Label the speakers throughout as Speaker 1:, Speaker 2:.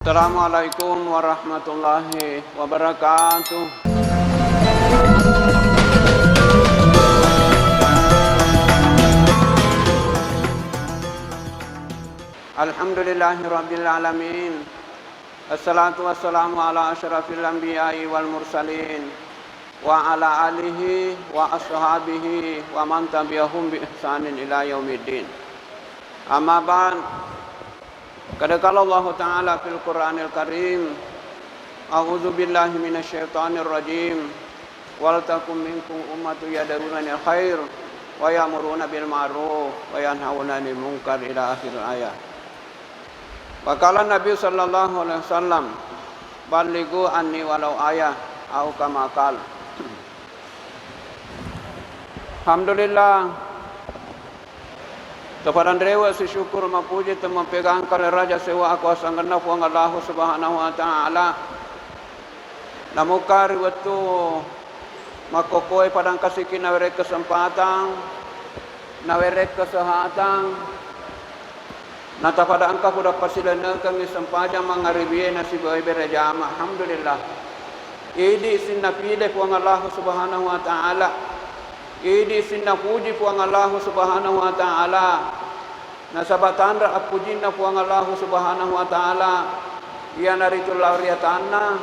Speaker 1: Assalamualaikum warahmatullahi wabarakatuh. Alhamdulillahi rabbil alamin. Assalatu wassalamu ala asyrafil anbiya'i wal mursalin wa ala alihi wa ashabihi wa man tabi'ahum bi ihsanin ila yaumiddin. Amma ba'd. Qad qala Allah Ta'ala fil Qur'anil Karim, a'udzu billahi minasyaitonir rajim, wal takum minkum ummatun yad'una ilal khair wa ya'muruna bil ma'ruf wa yanhauna 'anil munkar ila akhir ayat. Wa qala Nabi sallallahu alaihi wasallam, balighu anni walau ayah au kama qala. Alhamdulillah, kepada dewa syukur mapuji teman pegang kali raja sewa kuasa ngana puang Allah Subhanahu wa taala. Namukari waktu makokoi padang kasikin nawere kesempatan, nawere kesehatan. Nata pada angka sudah persilanan kami sempaja mengaribiye nasib berjamaah. Alhamdulillah. Ini sinna pilih puang Allah Subhanahu wa taala. Ini sinna puji puang Allah Subhanahu wa taala. Nasabatan ra pujinna puang Allah Subhanahu wa taala. Ya naritu lauriatanna,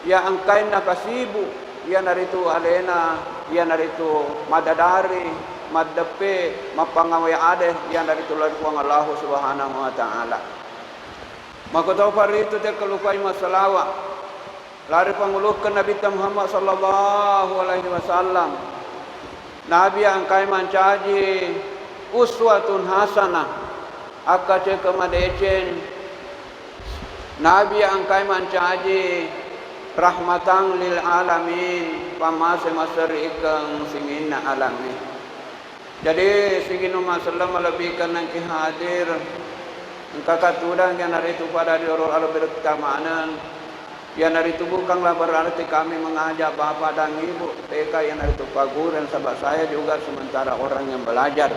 Speaker 1: ya angkaina kasibu, ya naritu alena, ya naritu madadari, maddepe, mapangawai ade, ya naritu lauri puang Allah Subhanahu wa taala. Maka tau paritu te kelupai masalawa. Lari pangulukkan Nabi Muhammad sallallahu alaihi wasallam. Nabi angkai mancaji uswatun hasanah akace kemadecen. Nabi angkai mancaji rahmatan lil alamin pamase masari ikang singina alamin. Jadi singinu masallam lebihkan nangki hadir engkakatudan yang hari itu pada dioror ala bertamanan. Yang dari tubuh kanglah berarti kami mengajak bapak dan ibu TK yang dari itu paguran sahabat saya juga sementara orang yang belajar,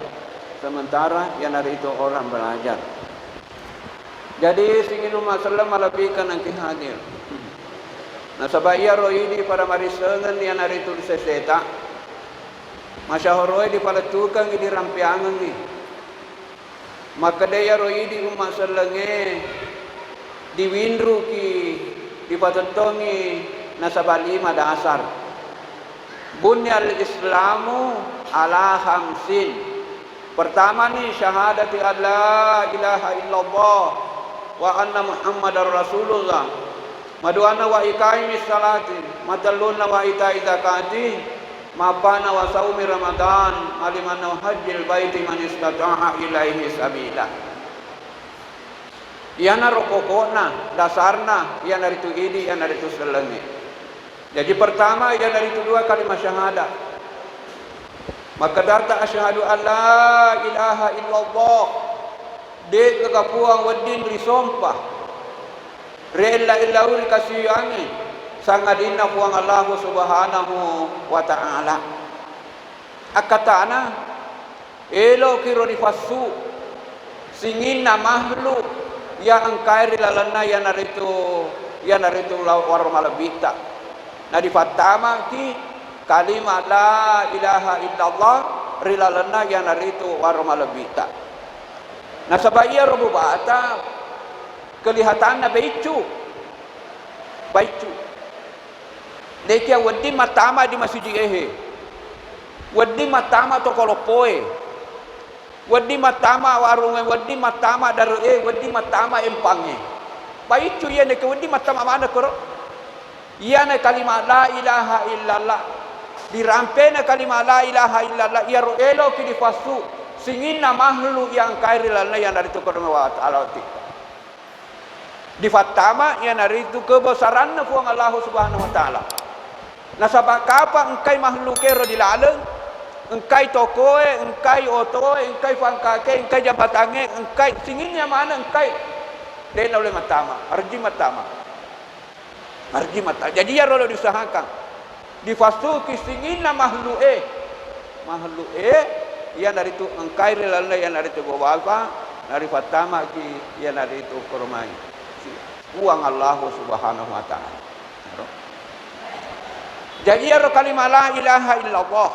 Speaker 1: sementara yang dari itu orang belajar. Jadi singinu masalah melebihkan angki hadir. Nah sabaya roidi pada marisengan yang dari itu seseta, masyahoroi di pada tukang di rampiangan ni. Maka dia roidi masalahnya di windru ki di patentongi nasabali mada asar. Bunyal Islamu ala khamsin. Pertama ni syahadati alla ilaha illallah wa anna Muhammadar Rasulullah. Maduana wa iqaimis salati, matalluna wa itai zakati, mapana wa saumi Ramadan, alimana hajjil baiti man istata'a ilaihi sabila. Iana rokokona, dasarna, iana dari itu ini, iana dari itu selengi. Jadi pertama, iana dari itu dua kalimat syahadat. Maka data asyhadu alla ilaha illallah. Dek kekapuang wadin risumpah. Re'la illahuri kasiyani. Sangadina puang Allah Subhanahu wa ta'ala. Akatana, elo kiro difasu. Singina makhluk. Ya angkai rilalana ya naritu warmalabita. Nah di fatama ki kalimat la ilaha illallah rilalana ya naritu warmalabita. Nah sabaya robu bata kelihatannya baicu. Lekia wadi matama di masjid ehe. Wadi matama to kolopoe. Wadi matama warungan wadi matama daru wadi matama empange. Baik tu ia nak wadi matama mana koro? Ia nak kalimat la ilaha illallah. Dirampena kalimat la ilaha illallah. Ia roelo ki difasu. Singina makhluk yang kairi lalna yang dari tu kodong wa ta'ala. Di fatama yang dari tu kebesaran puang Allah Subhanahu wa taala. Nasabak apa engkai makhluk kero dilaleng? Engkai tokoe, engkai otoe, engkai fangkake, engkai jabatange, engkai singinnya mana engkai den oleh matama, arji matama. Jadi ya rolo diusahakan. Difasuki singinna mahlue. Ya dari itu engkai rilalla ya dari itu bawa dari fatama ki ya dari itu kormai. Uang Allah Subhanahu wa taala. Jadi ya kalimah la ilaha illallah.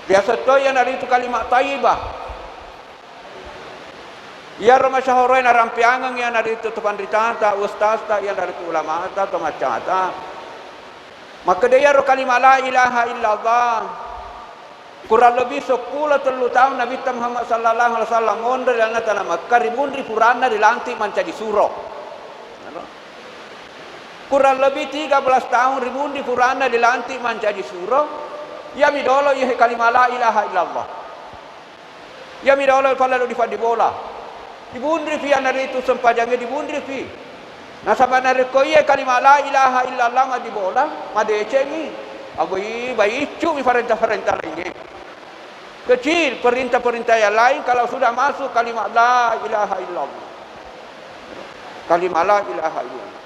Speaker 1: Biasa tu yang dari itu kalimat taibah. Ya masyahurain rampiangan yang dari itu tupan ditata ustaz tak yang dari itu ulama atau macam apa. Maka dia kalimah la ilaha illallah. Kurang lebih 10 tahun Nabi Muhammad sallallahu alaihi wasallam mondar dan tanah Makkah ribuan purana dilantik menjadi surah. Kurang lebih 13 tahun ribuan purana dilantik menjadi surah. Ya midolo ya kalimah la ilaha illallah. Ya midolo kalau di bola. Dibundri fi anari itu sempajangnya dibundri fi. Nah sabanari ko ye kalimah la ilaha illallah ma di bola, ma decengi. Agoi bayi cu mi perintah-perintah lainnya. Kecil perintah-perintah yang lain kalau sudah masuk kalimah la ilaha illallah. Kalimah la ilaha illallah.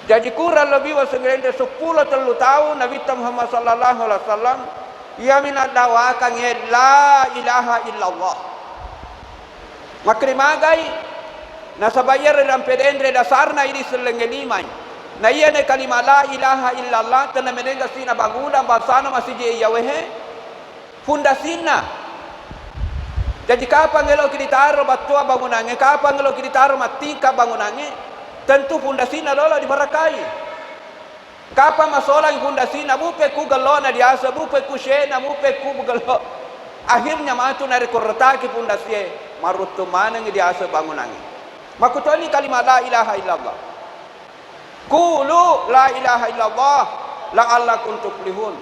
Speaker 1: Jadi kurang lebih wasengende 10 tahun Nabi Muhammad sallallahu alaihi wasallam ia minadawakan la ilaha illallah. Makrimagai nasabayar dan pedendre dasarna ini selengelimai. Na iya ne kalimah la ilaha illallah tanah menengah sina bangunan bangsana masih je yawehe fundasina. Jadi kapan ngelo kita taruh batua bangunannya, kapan ngelo kita taruh matika bangunannya, tentu fundasina lola dibarakai. Kapan masalah fundasina bupe ku galona diasa bupe ku shena bupe ku galo. Akhirnya matu nari korotaki fundasie marutu manang diasa bangunannya. Makutoni kalimat la ilaha illallah. Qulu la ilaha illallah la'allakum tuflihun.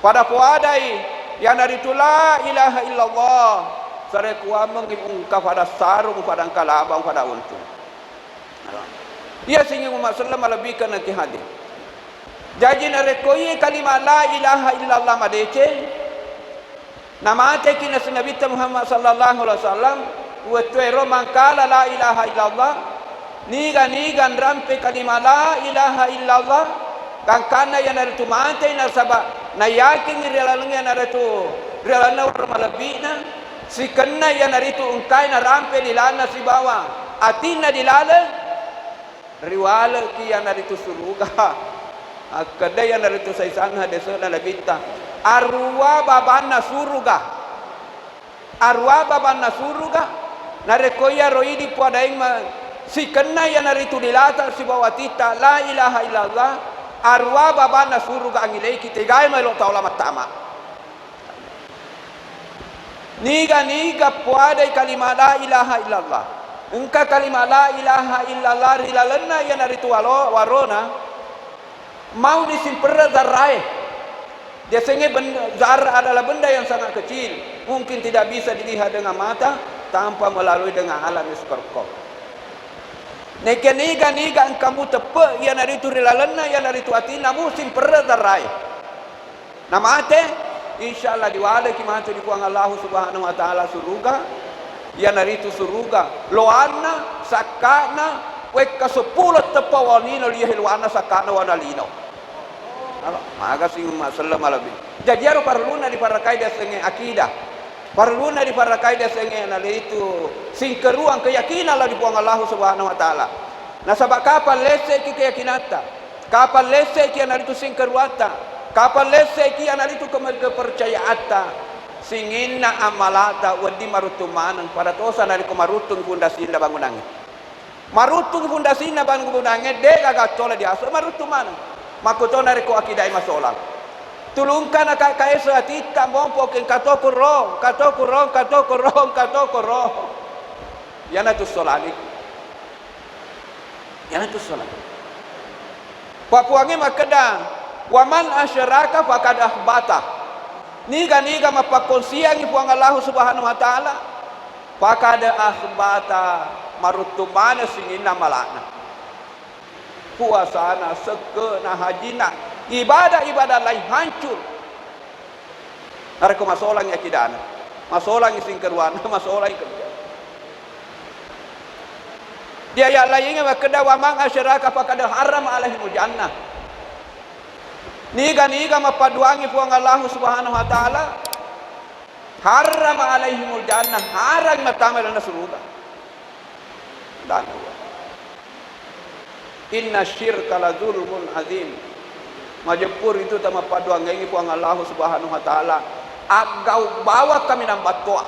Speaker 1: Pada puadai yang dari itu la ilaha illallah sare kuamang ungkap pada sarung pada kalabang pada untung. Ia sehingga Muhammad sallallahu lebihkan nanti hadir. Jadi narekoi kalimat la ilaha illallah madece. Nama ate kina Nabi Muhammad sallallahu alaihi wasallam wa tuero mangkala la ilaha illallah. Niga rampe kalimat la ilaha illallah. Kang kana yang ada tu mate na sabab na yakin relalungnya na tu relalna malabina si kanna yang ada tu ungkai na rampe dilana si bawa atina dilala riwala ki yang ada tu suruga akada yang ada tu saisana desa na labita arwa babana suruga na rekoya roidi padaing ma si kanna yang ada tu dilata si bawa tita la ilaha illallah arwa babana suruga angilai kita gay may lo taula matama niga puadai kalimat la ilaha illallah engka kalimat la ilaha illallah rilalana yang dari tu warona mau disimperra zarai dia senge zarah adalah benda yang sangat kecil mungkin tidak bisa dilihat dengan mata tanpa melalui dengan alam mikroskop. Niga kamu tepe yang dari tu rilalana yang dari tu hati namu simperra zarai nama ate insyaallah diwala kimatu di kuang Allah Subhanahu wa taala suruga yang dari itu suruga loana sakana weka 10 tepa wanino lihe loana sakana wanalino maka sing masalah malabi jadi aro parluna di parakai dia senge akidah parluna di parakai dia senge na itu sing keruang keyakinan lah di kuang Allah Subhanahu wa taala na sabab kapan lese ki keyakinata kapan lese ki na itu sing keruata kapan lese ki na itu kepercayaata singinna amalata wadi marutumanan pada tosa dari kemarutun fundasi na bangunannya marutun fundasi na bangunannya de gagatola di aso marutumanan makutona reko akidai masolang tulungkan kaisa atita mompo ken katokuro yana tu solani papuange makada waman asyraka faqad akhbata niga mapakonsiang ipuang Allah Subhanahu wa taala faqad akhbata marutumana singina malana puasana sekena hajina ibadah lain hancur nareko masolang ya kidana masolang sing keruan masolang dia ya lainnya makada wa mang asyraka faqad haram alaihi jannah niga mapaduangi puang Allah Subhanahu wa taala haram alaihi jannah haram matama lana surga Dan inna syirka la zulmun azim. Majapur itu tama paduang ngi puang Allah Subhanahu wa taala. Agau bawa kami nang batwa.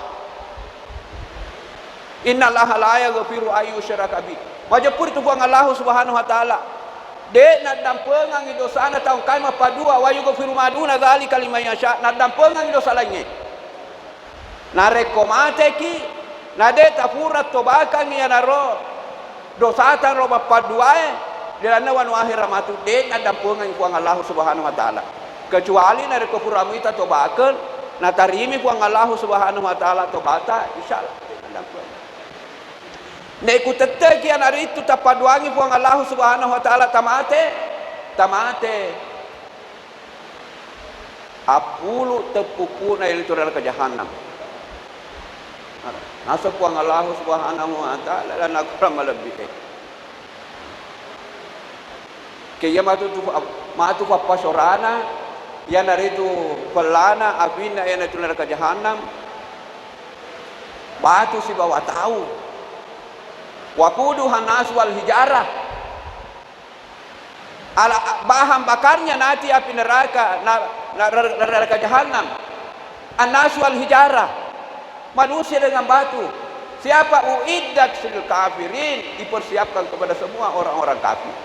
Speaker 1: Inna laha la yaghfiru ayyushraka bi. Majapur itu puang Allah Subhanahu wa taala. De na dampengang itu sana tahu kai ma padua wa yughfiru maduna zalika liman yasha. Na dampengang itu salahnya. Na rekomate ki na de tapura tobakang ya naro. Dosa tan ro paduae dilana wan wahir ramatu de na dampengang puang Allah Subhanahu wa taala. Kecuali na rekopuramu ita tobakeun na tarimi puang Allah Subhanahu wa taala tobata insyaallah dampengang. Neku tete kian hari itu tapaduangi puang Allah Subhanahu wa taala tamate apulu tepuku na itu dalam ke jahannam. Nasa puang Allah Subhanahu wa taala dan aku ramah lebih. Kaya matu papa sorana yang hari itu pelana abina yang itu dalam ke jahannam. Batu si bawa tahu. Waquduhan nas wal hijarah. Bahan bakarnya nanti api neraka, neraka jahanam. An-nas wal hijarah. Manusia dengan batu. Siapa uiddat lil kafirin, dipersiapkan kepada semua orang-orang kafir.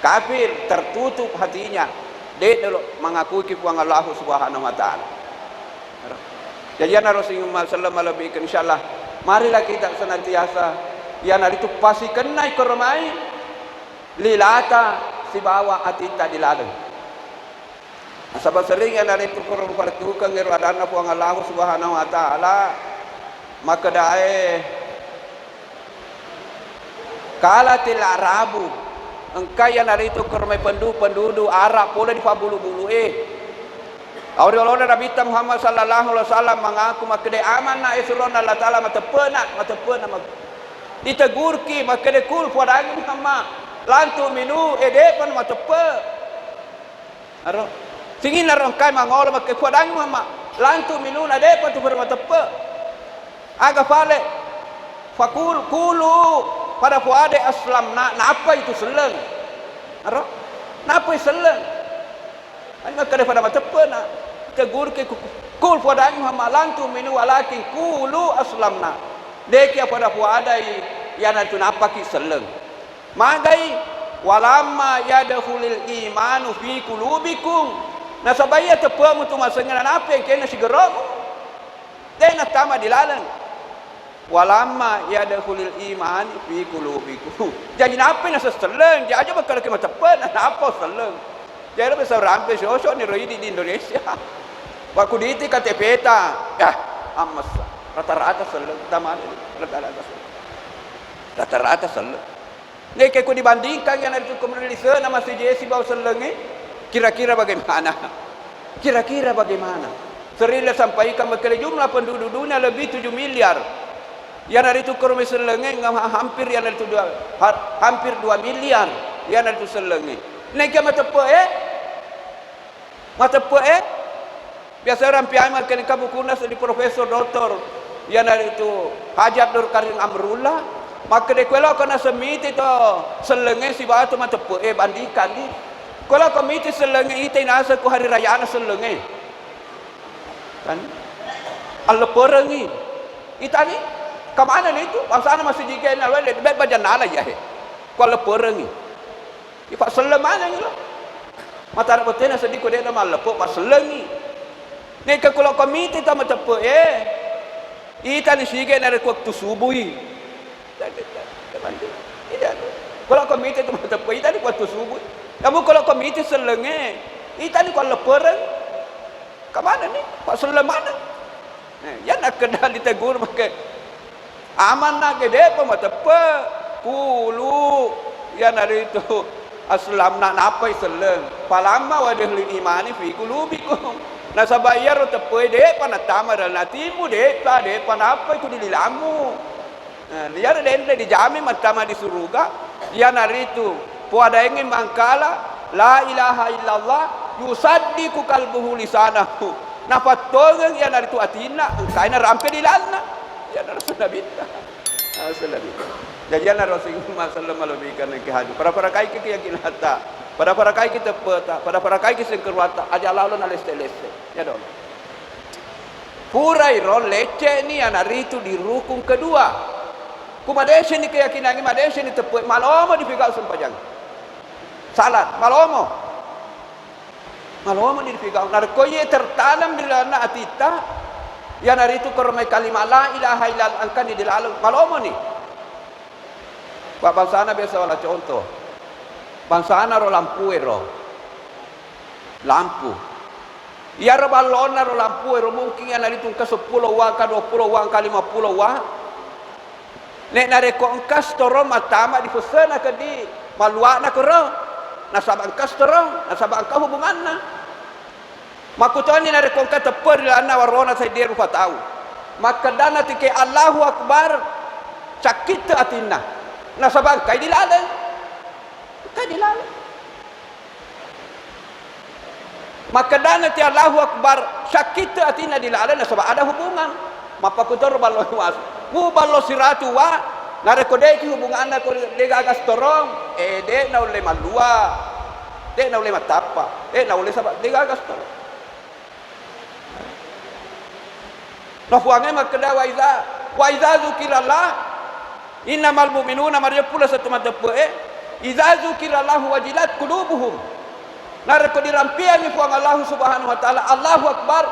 Speaker 1: Kafir tertutup hatinya. Dia mengakui kepuang Allah Subhanahu wa taala. Jadi Rasulullah sallallahu alaihi wasallam insyaallah marilah kita senantiasa yang hari itu pasti kena ikromai lilata si bawa atita dilalang. Sebab sering yang hari itu kurang pertukan ngeradana puang Allah Subhanahu wa taala maka dae kalatil arabu engkai yang hari itu kurang penduduk Arab boleh dipabulu-bulu Auriola Nabi Muhammad sallallahu alaihi wasallam mengaku makde aman na isron Allah taala matepena ditagurki makde kul podang Muhammad lantu minu edepan matepe aro singin narong kai mangol makde podang Muhammad lantu minu edepan tu matepe aga fale fakul kulu pada puade aslam na apa itu seleng aro napa seleng ani makde pada matepe na tegur ke kul pada Muhammad lantu minu walakin kulu aslamna dekia pada puadai yang itu napa ki seleng magai walamma yadkhulul imanu fi qulubikum nasabaya tepemu tu masengan apa yang kena sigerok dena tama dilalang walamma yadkhulul iman fi qulubikum jadi napa nasa seleng dia aja bakal ke matepen apa seleng jadi besar rampe sosok ni roi di Indonesia. Waktu di KTP ta, amas rata-rata seleng taman rata-rata seleng. Nek aku dibandingkan yang itu komunisme nama si Jesi bau seleng kira-kira bagaimana? Kira-kira bagaimana? Serila sampaikan bakal jumlah penduduk dunia lebih 7 miliar. Yang dari itu komunisme seleng hampir yang itu hampir 2 miliar yang itu seleng. Nek matepe biasa orang piai makan kamu kunas di profesor doktor yang dari itu Haji Abdul Karim Amrullah maka de kalau kena semiti to selenge si batu matepe bandingkan ni kalau komite selenge itu nasa ku hari raya selenge kan Allah perangi itani kemana ni itu pasana masih jigen awal de bajan ala ya kalau perangi ipak selemana ni lah mata potena sedih ko de na malapo pas selengi nek kalau komite ta matepe ita ni sige na waktu subuh tidak kalau komite tu matepe ita ni waktu subuh kamu kalau komite selenge ita ni kalau perang ke mana ni pak selemana ya nak kena ditegur pakai aman nak gede pa matepe kulu ya nari itu aslam nak apa seleng palama wadih imani fi qulubikum nasabayar tepe de panatama dal natimu de pa de panapa itu dililamu liar de dijamin matama di surga ya nari itu puada ingin mangkala la ilaha illallah yusaddiqu qalbuhu lisanahu napat tolong ya nari itu atina kaina rampe dilana ya nari sudah bita Asalan itu. Jadi ana Rasulullah sallallahu alaihi wasallam ke hadu. Para kai kita yakin hatta. Para kai kita peta. Para kai kita kerwata. Aja lalu na leste. Ya dong. Purai ron lecce ni anari itu di rukun kedua. Kumadesi ni keyakinan ni madesi ni tepuat malomo di fikau sempajang. Salat malomo. Malomo di fikau. Narkoye tertanam di dalam atita. Ya nari itu kormai kalimat la ilaha illallah angkan di dalam malomo ni. Pak bangsana biasa wala contoh. Bangsana ro lampu ero. Lampu. Ya ro balona ro lampu ero mungkin ya nari itu ke 10 wang ke 20 wang ke 50 wang. Nek nare ko engkas toro matama di fusana ke di maluana ke ro. Nasab engkas toro, nasab engkas hubunganna. Makutoni nare ko engkas tepur lana warona saya dia rupa tahu. Maka dana tike Allahu Akbar sakit atina. Nasab engkas dilalang. Engkas dilalang. Maka dana ti Allahu Akbar sakit atina dilalang nasab ada hubungan. Mapa kutor ballo was. Mu ballo siratu wa narekodeki hubungan ko de gagas torong de na ule malua de na ule matapa de na ule sabak de gagas torong no fuange makda wa iza zukirallah innamal mu'minuna marjapula satu matapu iza zukirallah wajilat qulubuhum narekodirampian ni fuang Allah subhanahu wa taala Allahu akbar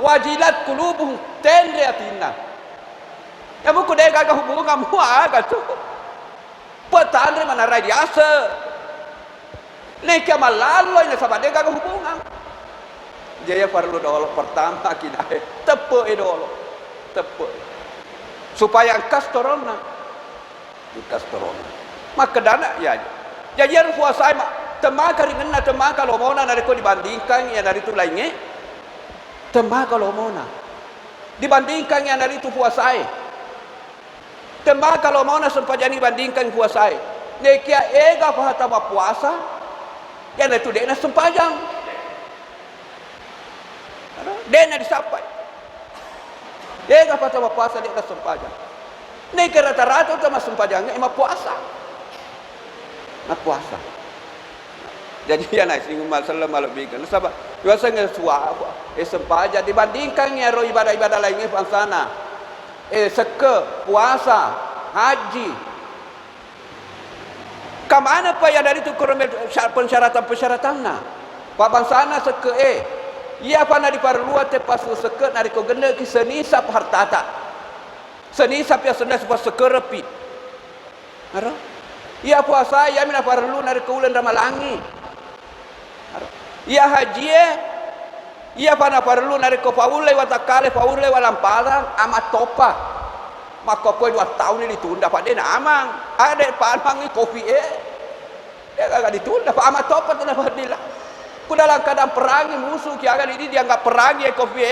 Speaker 1: wajilat qulubuhum tendre atina. Ya buku dia gagah hubungan kamu agak tu. Petandre mana rai biasa. Leka malalu ini sebab dia gagah hubungan. Jaya perlu dulu pertama kita tepu dulu. Tepu. Supaya angkas torona. Angkas torona. Maka dana ya. Jadi harus puasa temaka ringan temaka kalau mau nak ko dibandingkan yang dari itu lainnya. Temaka kalau mau nak dibandingkan yang dari itu puasa. Tembak kalau mau nak sempajani bandingkan puasa. Nekia ega pahatama puasa. Yang itu dia nak sempajang. Dia nak disapai. Ega pahatama puasa dia nak sempajang. Nekia rata-rata utama sempajangnya emang puasa. Nak puasa. Jadi ya nak singgung masalah malubkan. Sebab biasanya suara sempajang dibandingkan ya roh ibadah-ibadah lainnya bangsana. Seke, puasa, haji. Kamana pa yang dari itu persyaratan-persyaratanna. Pak bangsana seke ia pa na diparlua te pasu seke na ko gende ki senisap hartata. Senisap ya sendas pas seke repi. Ara? Ia puasa ia mina parlu na ko ulan ramalangi. Ara? Ia haji ia pana perlu nari ko paule watakale paule walampalang amat topa maka koi 2 tahun ini ditunda pak dia amang ada panang kopi dia agak ditunda pak amat topa tu dapat dila ku dalam keadaan perangi musuh ki agak ini dianggap perangi kopi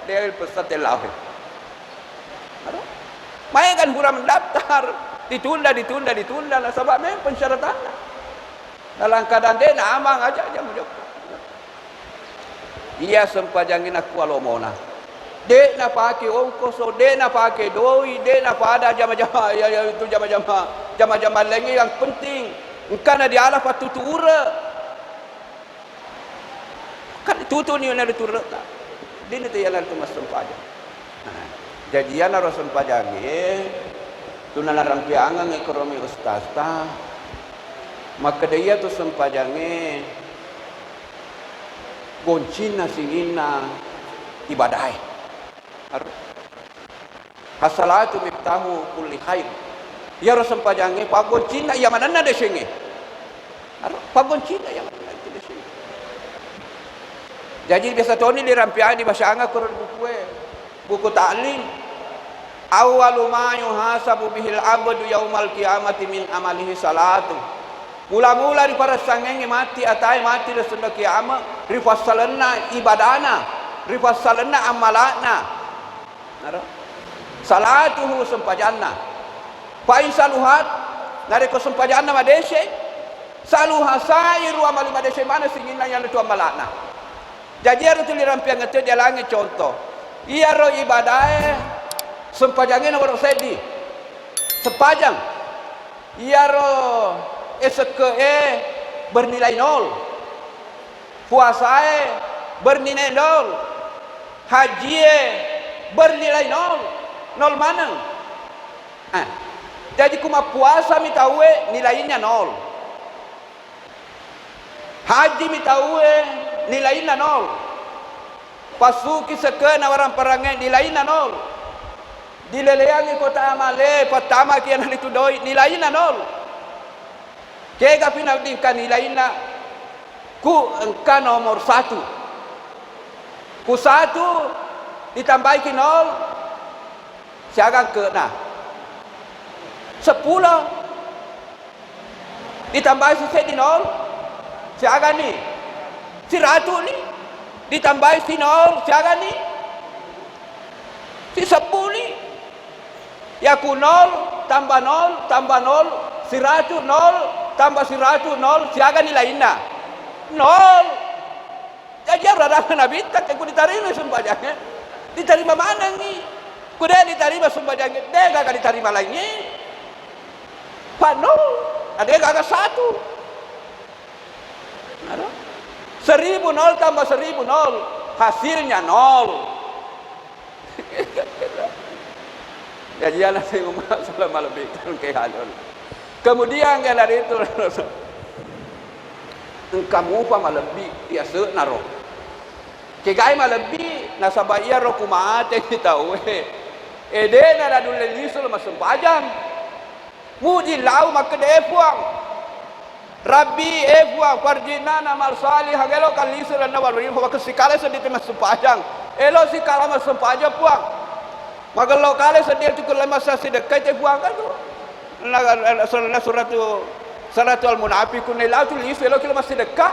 Speaker 1: dia pesan telah ada mai kan hura mendaftar ditunda lah sebab memang persyaratan dalam keadaan dia amang aja mau ia sempajangin aku alomona. Dek na pakai ongkos, dek na pakai doi, dek na pada jama-jama ya itu jama-jama lagi yang penting. Engkau na dialah patutu ura. Kan tutu ni na ditura ta. Dini tu yang tu mas sempajang. Jadi ya na sempajangi tu na rampiangan ekonomi ustaz ta. Maka dia tu sempajangi goncina singina ibadah. Hasalatu miftahu kulli khair. Ya rasul pajange pa goncina ya manana de singi. Pa goncina ya manana de singi. Jadi biasa toni di rampian di bahasa angga kurang buku ta'lim. Awwalu ma yuhasabu bihil abdu yaumal qiyamati min amalihi salatu. Mula-mula di para sangenge mati atai mati resenda kiamat rifasalna ibadana rifasalna amalana salatuhu sempajanna fa insaluhat nare ko sempajanna madese saluha sairu amali madese mana singina yang itu amalana jadi harus dirampiang ngete dia lange contoh iya ro ibadah sempajange nomor sedi Sepajang. Iaro SKE bernilai 0. Puasae bernilai 0. Haji bernilai 0. 0 mana? Jadi kuma puasa mi tahu nilainya 0. Haji mi tahu nilainya 0. Pasuki sekena orang perangai nilainya 0. Dileleangi kota amale pertama kian itu doi nilainya 0. Kega pinabdingkan nilainya ku engka nomor 1. Ku 1 ditambahi 0 siagang ke nah 10 ditambahi si di 0 siagang ni si 100 ni ditambahi si 0 siagang ni si 10 ni ya ku 0 tambah 0 tambah 0 si 100 0 tambah si 100 0 siagang ni lainnya 0. Jadi orang Nabi tak aku diterima sembahyangnya. Diterima mana ni? Kuda diterima sembahyangnya. Dia gak diterima lagi. Pano. Ada gak 1. Ada. 1000 0 tambah 1000 0. Hasilnya 0. Jadi anak saya umat selama lebih kayak halal. Kemudian yang dari itu kamu apa malebih biasa naro. Kegai malebih nasabaya ro kumate kita we. Ede na dulu lisul masuk pajam. Muji lau makde puang. Rabbi puang farjina na mal salih hagelo kal lisul na walri ho kesikale sedite masuk pajang. Elo sikala masuk pajang puang. Magalo kale sedite tu kala masa sedekah te puang kan tu. Suratul Munafiqun la tulisul lo kilo masih dekat.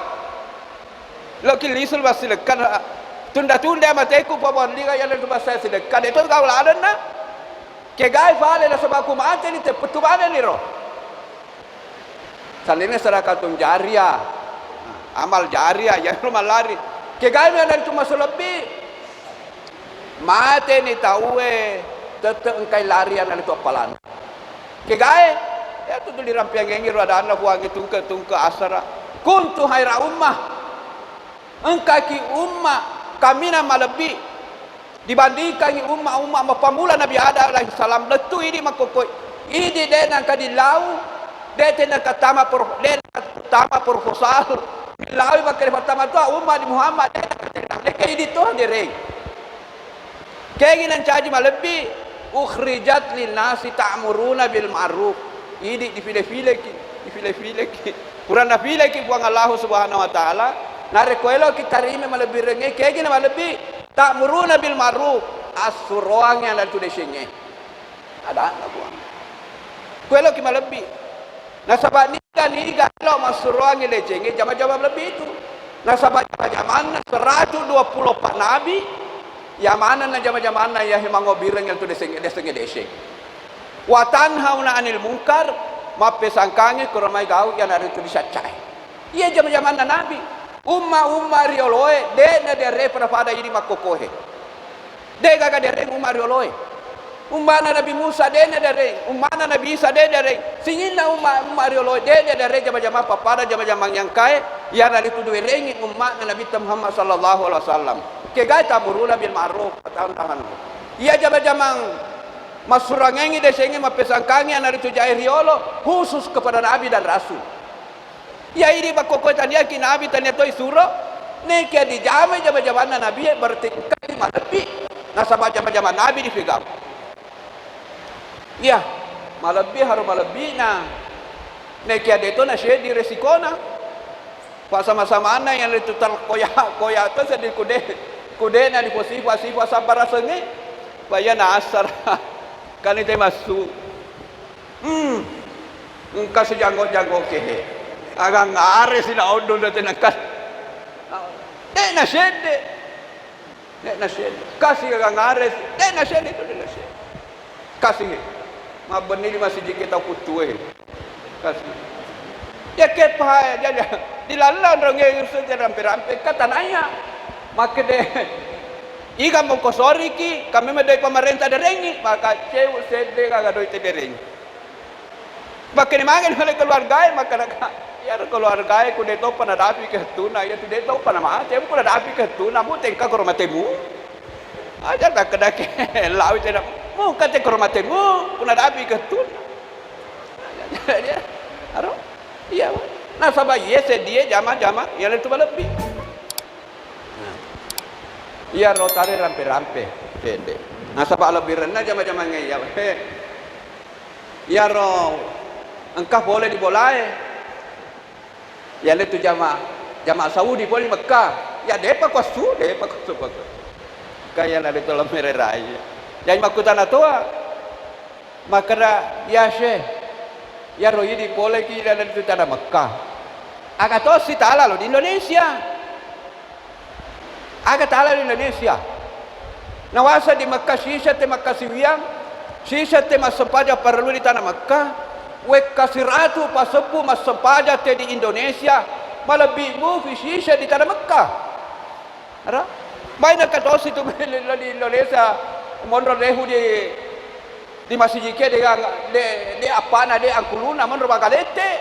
Speaker 1: Lo kilisul masih dekat. Tunda-tunda mateku pabon liga yang itu masih dekat. Itu kau ladan na. Kegai fale la sebab aku mate ni te petubane ni ro. Salene sarakatun jariah. Amal jariah yang rumah lari. Kegai ni ada cuma selebih. Mate ni tahu tetap engkai larian itu apalan. Kegai ya tu di rampiang yang ada anak buang itu ke asara kuntu haira ummah engkaki ummah kami nama lebih dibandingkan ummah pemula Nabi Adam alaihi salam letu ini makokoi ini dena kadilau dena katama proposal lau bakal pertama tu ummah di Muhammad deka ini tu dereng keinginan caji lebih ukhrijat lin nasi ta'muruna bil ma'ruf. Ini dipilih-pilih ki kurang napilih ki buang Allah Subhanahu wa taala narekoelo kita rime malebih renge kegi na malebih ta'muruna bil ma'ruf asuroang yang lalu desenge ada anak buang kuelo ki malebih nasabah ni lo masuroang yang desenge jama-jama lebih itu nasabah zaman 124 nabi ya mana na jama-jama na ya himango bireng yang tu desenge wa tanhauna 'anil munkar mape sangkange kuramai gau yang ada itu disacai iya zaman-zaman nabi umma rioloe de na de pada ini makokohe de gaga de umma rioloe umma nabi Musa de na de umma nabi Isa de singina umma rioloe de zaman-zaman pada zaman-zaman yang kai yang ada itu dua rengi umma nabi Muhammad sallallahu alaihi wasallam ke gaita muruna bil ma'ruf tahan iya zaman-zaman masurangengi desengi mapesangkangi anak itu jahir riolo khusus kepada Nabi dan Rasul. Ya ini bakokoi tanya ki Nabi tanya toi suro nekia di zaman Nabi berarti kali malabi nasabah zaman Nabi di figam. Ya malabi haru malabi na nekia itu na di resikona. Pak sama-sama ana yang itu tal koya tu sedih kude na di posisi sabar sengi bayana asar. Kan itu masuk engkau sejanggo-janggo kehe agak ngare sila odon dan tenakan nasede kasih agak ngare nasede itu nasede kasih mabeni masih kita kutue kasih ya kepa jadi dilalan orang yang sudah rampe-rampe kata nanya maka deh Ika mau kosori ki kami medai pemerintah derengi maka cewek sedih kagak doi tedereng Makin makin oleh keluarga, maka ya keluarga ku deto panadapi ke tuna, ya tu deto panama, temu ku nadapi ke tuna, mu tengka kormatemu. Aja tak kena ke lawi tidak, mu kate kormatemu, ku nadapi ke tuna. Dia, aro, iya. Nah sabah yes dia jama, yang itu lebih. Iya rotari rampe, pede. Nah sabah lebih rendah jama ngaya. Ya roh. Engkau boleh dibolai. Ya itu jamaah Saudi boleh Mekah. Ya depa kuasu. Kaya na dito lang mereray. Jadi makutan na toa. Makara ya syekh. Ya roh ini boleh kita na dito tanah Mekah. Aga to si tala lo di Indonesia. Aga tala di Indonesia. Nawasa di Mekah sisa te Mekah siwiang. Sisa te masampaja perlu di tanah Mekah. Wek kasiratu pasepu masampaja te di Indonesia. Malabimu fisisya di tanah Mekah. Ada? May nagkatos ito di Indonesia. Monro lehu di masjidike de apana de angkuluna monro bagalete.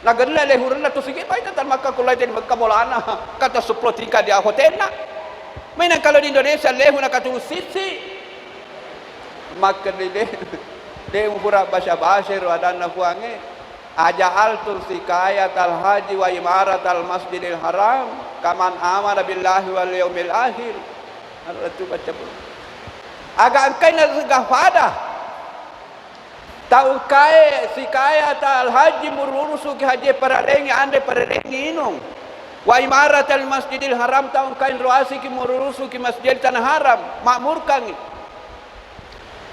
Speaker 1: Nagana lehu na to sige may tan makakulay din magkamolana kata suplotika di hotelna. May nagkalo di Indonesia lehu nakatulusisi. Makadide de umura basya-basya radan na kuange. Aja'al tursikayat al-haji wa imarat al-masjidil haram kaman amana billahi wal yaumil akhir. Itu baca pun. Aga angkai na gafada. Tau kai sikayat al-haji mururusu ki haji pararengi ande pararengi inong. Wa imarat al-masjidil haram tau angkai ruasi ki mururusu ki masjid tanah haram makmurkan.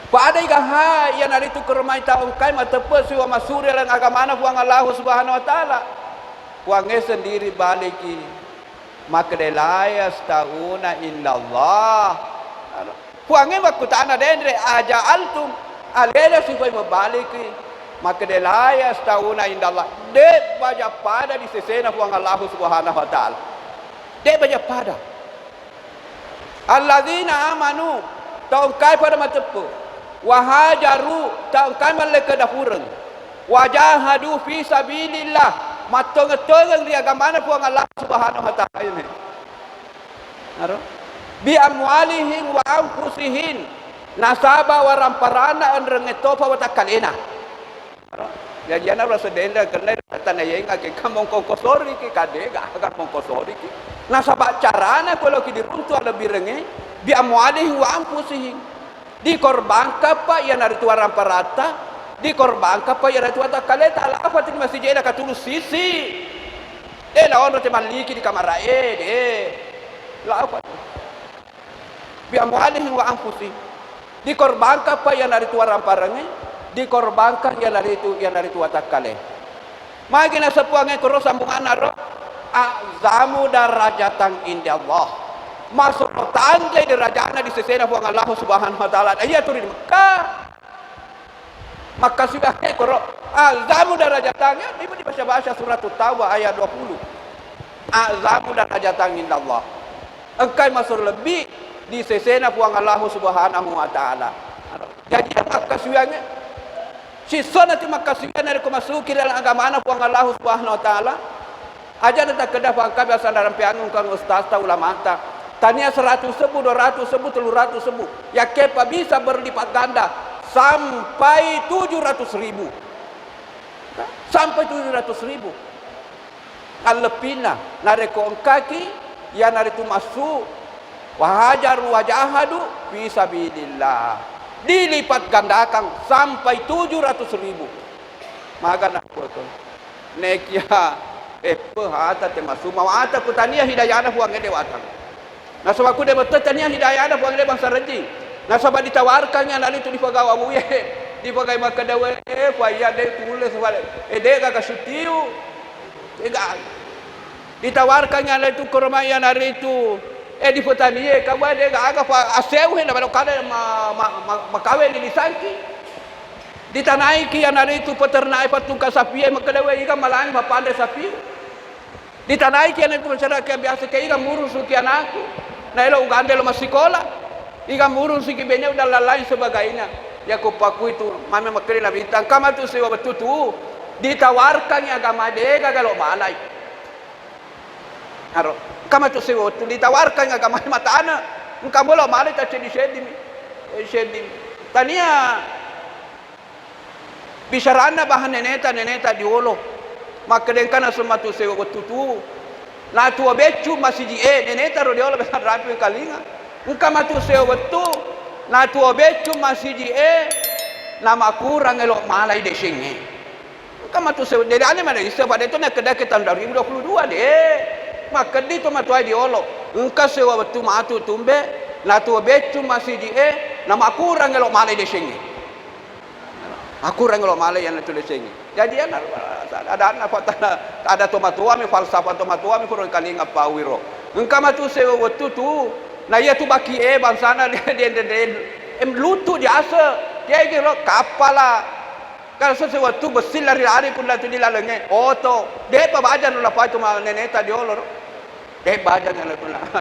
Speaker 1: Pada igaha yang hari itu kerumai tahu kai matepes wa masuri lan agamana buang Allah Subhanahu wa taala. Buangnya sendiri baliki. Maka delayas tauna illallah. Buangnya makutana dendre aja altum alera supaya membaliki. Maka delayas tauna illallah. De baja pada di sesena buang Allah Subhanahu wa taala. De baja pada. Alladzina amanu tahu kai pada matepe. Wahajaru tangkai mereka dapurang wajahadu fi sabilillah matong-tong di agama puang Allah Subhanahu wa taala ini aro bi amwalihim wa anfusihim nasaba wa ramparana andreng etopa wa takalena aro ya jana rasa denda karena tanaya ngake kamong kokosori ki kadega aga kokosori ki nasaba carana kalau ki diruntu lebih renge bi amwalihim wa anfusihim dikorbankan pak yang dari tua ramparata dikorbankan pak yang dari tua takaleta ala apa tadi masih jeda katulus sisi lah orang teman liki di kamar lah apa biar mualihim wa anfusi dikorbankan pak yang dari tua ramparangnya dikorbankan yang dari tua takale magina sepuangnya terus sambungan naro azamu darajatan inda Allah masuk tanggai derajatnya di sesena buang Allah Subhanahu wa taala. Iya turun di Mekah. Maka sudah koro azamu darajatannya ini dibaca surat At-Taubah ayat 20. Azamu darajatan inda Allah. Engkai masuk lebih di sesena buang Allah Subhanahu wa taala. Jadi maka suyangnya si sonati maka suyangnya dari masuki dalam agama anak buang Allah Subhanahu wa taala. Aja tak kedah bangka biasa dalam piangung kang ustaz ulama ta. Tania 100 sebu, 200 sebu, 300 sebu. Ya kepa bisa berlipat ganda sampai 700.000. Sampai 700.000. Alepina nareko kaki ya naritu masuk wahajar wajahadu bisa bidillah. Dilipat gandakan sampai 700.000. Maka nak foto. Nekia pehata termasuk mau ata kutania hidayah buang dewatan. Nah sebab aku dia bertanya hidayah ada buang dia bangsa rejing. Nah sebab ditawarkannya lalu itu dipagawa muye, dipakai maka dawe payah dia tulis balik. Dia gak sutiu, dia ditawarkannya lalu itu kermayan hari itu. Di petani kamu dia gak agak asew hendak pada kala makawin di sangki. Ditanaiki yang hari itu peternak patungka sapi maka dawe ikan malang bapandai sapi. Ditanaiki yang itu masyarakat biasa kayak ikan murus suki anakku. Nah ilo ugande lo masikola ikan murun si kibenya udah lalai sebagainya ya ko paku itu mama makri na bintang kama tu sewa betul tu ditawarkan ya agama dega kalau malai haro kama tu sewa tu ditawarkan ya agama mata ana engkau boleh malai tak shedim tania bisarana bahan neneta diolo maka dengkana semua tu sewa betul tu la tua becu masih di neneta ro diolo besar rapi kalinga engkau matu sewa betul na tua becu masih di nama kurang elok malai de singe kama tu se dari ane mana isa pada itu nak kedah ke tahun 2022 deh maka di tu matu ai diolo engka sewa betu matu tumbe na tua becu masih di nama kurang elok malai de singe aku orang elok malai yang tu de singe jadi ada ada tomatua mi falsafah tomatua mi kurang kali ngapawiro engka matu sewa betu tu na ia tu baki bangsana dia lutu dia asa dia kira kapala kalau sesuatu besil lari pun lah tu dilalenge oto dia pa bajan la pa tu neneta diolor dia bajan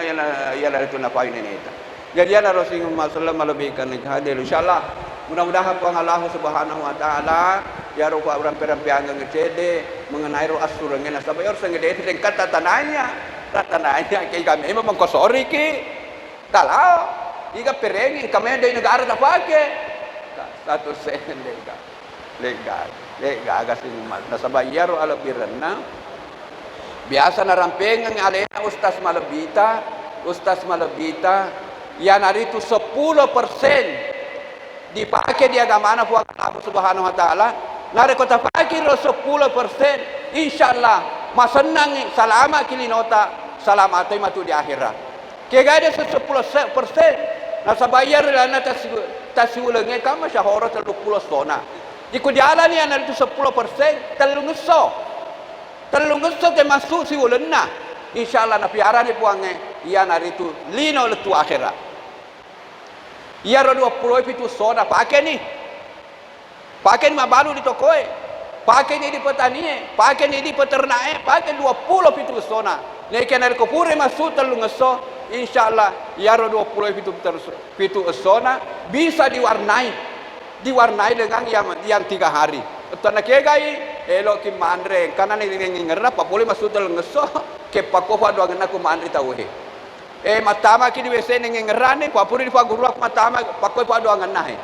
Speaker 1: yang la tu na pa neneta jadi ana Rasulullah sallallahu alaihi wasallam hadir insyaallah mudah-mudahan Allah Subhanahu wa taala ya rupa orang perampian ngecede mengenai ro asur ngena sampai orang ngede kata tanahnya ke kami memang kosori ki kalau iga perengi kami dari negara tak pakai satu sen lega agak sinumat nasabayar ala birna biasa narampengan alena ustaz malabita yang hari itu 10% dipakai di agama Allah Subhanahu wa taala nare kota pakai 10% insyaallah masenang salama kilinota salamat matu di akhirat kaya ada 10% nasa bayar lana tasiulangnya kama syahora 30 sona jika jalan ni anak itu 10% telungusso ke masuk si ulana insyaallah na piara ni puange ia nari itu lino letu akhirat ia ro 20 itu sona pakai ni mabalu di tokoe pakai ni di petani pakai ni di peternak pakai 20 itu sona lekan ari kopure masuk telungusso insyaallah yaro 20 pitu esona bisa diwarnai dengan yang 3 hari tana kegai elok ki mandre kana ni ngerap pa boleh masuk tel ngeso ke pakofa do ngena ku mandre tauhe matama ki di wese ngerane pa puri di paguru matama pakoi pa do ngena he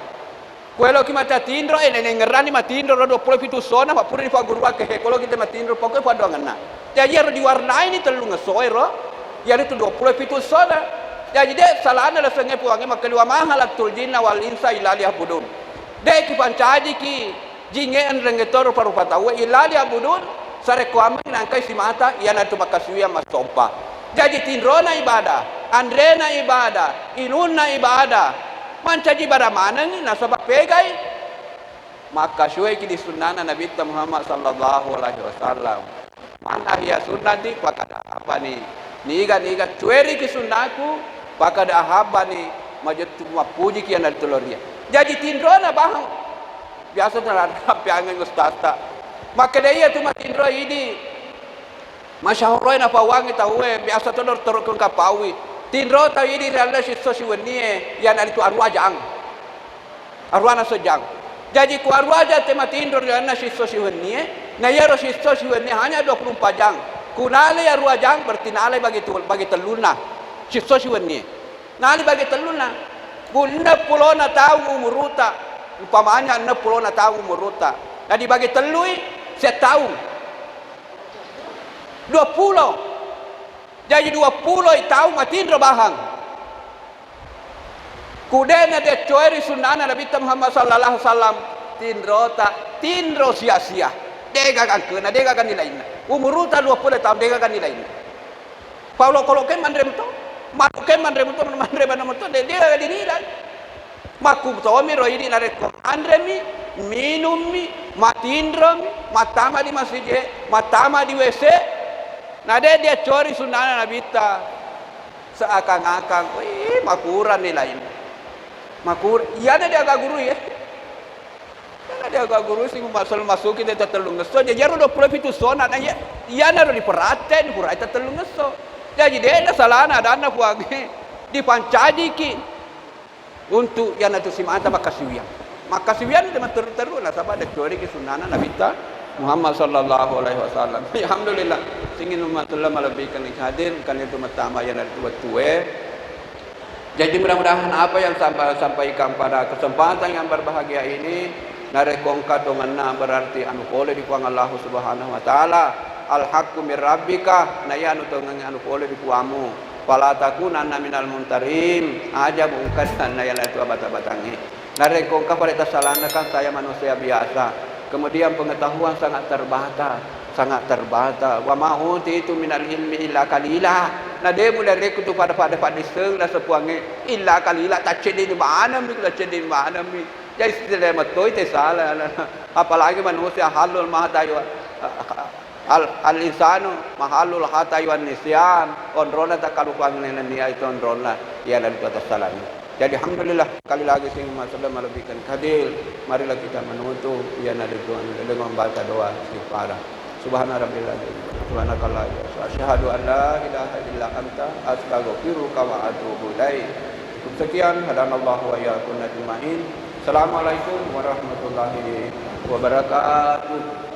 Speaker 1: kuelo ki mata tindro ngerani matindro 20 pitu sona pa puri di paguru ke kolo kita matindro pakoi pa do ngena jadi ro diwarnai ni telu ngeso ya itu 20 pitu soda jadi dia salahnya lah senge puangi makaliwa mahalatul jinna wal insa illa liya'budun dek ki pancaji ki jinge an rengetor parupa tahu illa liya'budun sare kuamen nangkai simata yana tu makasuya masompa jadi tindrona ibadah andrena ibadah inunna ibadah mancaji pada mana ni nasabak pegai maka syuai ki di sunnah Nabi Muhammad sallallahu alaihi wasallam mana ya sunnah di pakada apa ni niga cueri ki sunnaku pakada ahaba ni majatu mapuji ki anal tuloria jadi tindrona bahang biasa tenar piangan ustasta maka dia tu matindro ini masyahuroi na pawangi tawe biasa tenor torokon kapawi tindro ta ini rala siso siwenie yang itu arwajang arwana sejang jadi ku arwaja tema tindro rala siso siwenie na yaro siso siwenie hanya 24 jang kunale ya ruajang berarti nale bagi teluna siso siwenie nale bagi teluna bunda pulona tahu umuruta upamanya 60 tahun umuruta nah dibagi telui setahun 20 jadi 20 tahun matindro bahang kudena de coeri sunana Nabi Muhammad sallallahu alaihi wasallam tindro sia-sia dega kan nilainya umuruta 20 tahun dega kan nilainya Paulo kalau ke mandrem to mandrem to dia dinilai maku to mi ro ini nare ko andremi minumi matindrom matama di masjid matama di WC nah dia cori sunana Nabi ta seakan-akan makuran nilainya makur iya dia agak guru ya dia agak guru sing masuk kita telung ngeso jadi ro 20 itu sona na iya na ro diperaten pura eta telung ngeso jadi dia salana dana puange dipancaji ki untuk yang itu simanta makasuyang Maka siwian dia terus lah sabab ada teori ke sunnah Nabi ta Muhammad sallallahu alaihi wasallam. Alhamdulillah singin umat Allah melebihkan hadir kan itu pertama yang dari tua-tua. Jadi mudah-mudahan apa yang sampaikan pada kesempatan yang berbahagia ini narekongka donganna berarti anu boleh dikuang Allah Subhanahu wa taala. Al-haqqu mir rabbika na ya anu tongang anu boleh dikuamu. Fala takunanna minal muntarim. Aja bungkan na ya itu abata-batangi. Narekongka pada tasalana kan saya manusia biasa. Kemudian pengetahuan sangat terbatas, sangat terbatas. Wa ma utitu minal ilmi illa qalila. Nah dia mulai rekut pada seng lah sepuangnya illa qalila tak cedin mana mi la cedin mana mi. Jadi tidak matoi te salah. Apalagi manusia halul mahatayu al insanu mahalul hatayu nisyan. Onrola tak kalau panggilnya dia itu onrola ya dari atas salahnya. Jadi alhamdulillah sekali lagi sing masalah melebihkan kadil. Marilah kita menutup ya nadi Tuhan dengan membaca doa istighfar. Subhana rabbil azim. Subhanakallah. Asyhadu an la ilaha illa anta astaghfiruka wa atubu ilaik. Sekian hadanallahu wa iyyakum ajmain. Assalamualaikum warahmatullahi wabarakatuh.